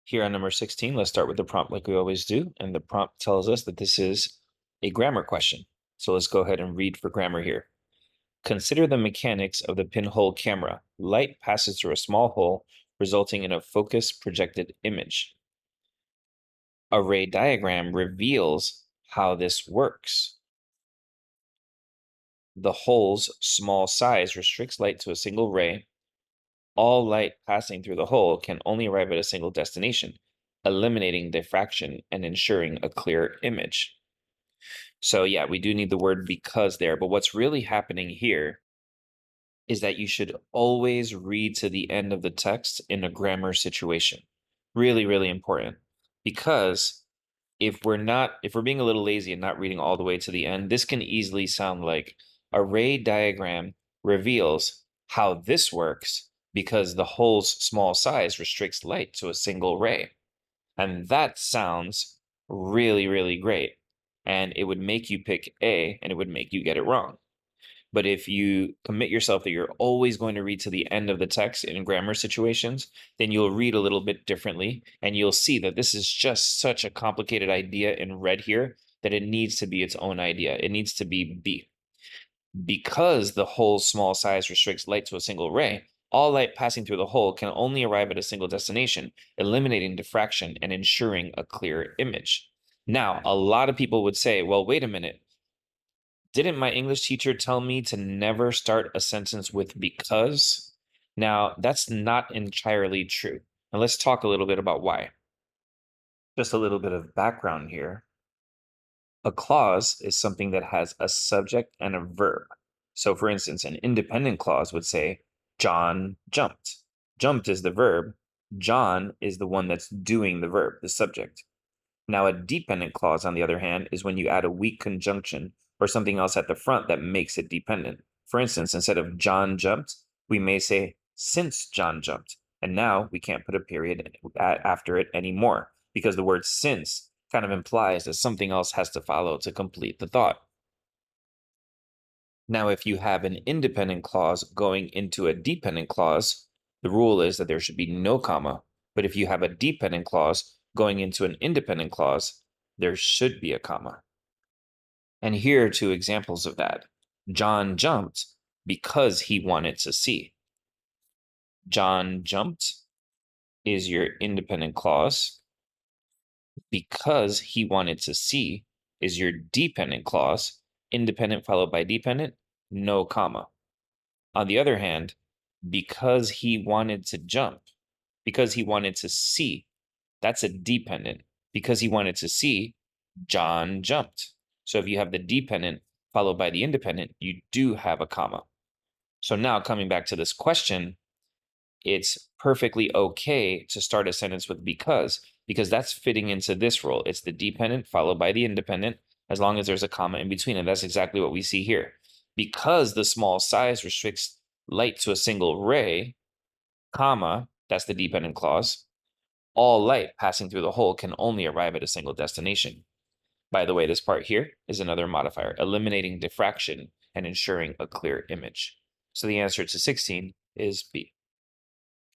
Here on number 16, let's start with the prompt like we always do. And the prompt tells us that this is a grammar question. So let's go ahead and read for grammar here. Consider the mechanics of the pinhole camera. Light passes through a small hole, resulting in a focused projected image. A ray diagram reveals how this works. The hole's small size restricts light to a single ray. All light passing through the hole can only arrive at a single destination, eliminating diffraction and ensuring a clear image. So yeah, we do need the word because there, but what's really happening here is that you should always read to the end of the text in a grammar situation. Really, really important. Because if we're being a little lazy and not reading all the way to the end, this can easily sound like a ray diagram reveals how this works because the hole's small size restricts light to a single ray. And that sounds really, really great. And it would make you pick A and it would make you get it wrong. But if you commit yourself that you're always going to read to the end of the text in grammar situations, then you'll read a little bit differently. And you'll see that this is just such a complicated idea in red here that it needs to be its own idea. It needs to be B. Because the hole's small size restricts light to a single ray, all light passing through the hole can only arrive at a single destination, eliminating diffraction and ensuring a clear image. Now, a lot of people would say, well, wait a minute. Didn't my English teacher tell me to never start a sentence with because? Now, that's not entirely true. And let's talk a little bit about why. Just a little bit of background here. A clause is something that has a subject and a verb. So, for instance, an independent clause would say, John jumped. Jumped is the verb. John is the one that's doing the verb, the subject. Now, a dependent clause, on the other hand, is when you add a weak conjunction or something else at the front that makes it dependent. For instance, instead of John jumped, we may say since John jumped. And now we can't put a period after it anymore because the word since kind of implies that something else has to follow to complete the thought. Now, if you have an independent clause going into a dependent clause, the rule is that there should be no comma. But if you have a dependent clause going into an independent clause, there should be a comma. And here are two examples of that. John jumped because he wanted to see. John jumped is your independent clause. Because he wanted to see is your dependent clause. Independent followed by dependent, no comma. On the other hand, because he wanted to jump, because he wanted to see, that's a dependent. Because he wanted to see, John jumped. So if you have the dependent followed by the independent, you do have a comma. So now coming back to this question, it's perfectly okay to start a sentence with because that's fitting into this rule. It's the dependent followed by the independent, as long as there's a comma in between. And that's exactly what we see here. Because the small size restricts light to a single ray, comma, that's the dependent clause, all light passing through the hole can only arrive at a single destination. By the way, this part here is another modifier, eliminating diffraction and ensuring a clear image. So the answer to 16 is B.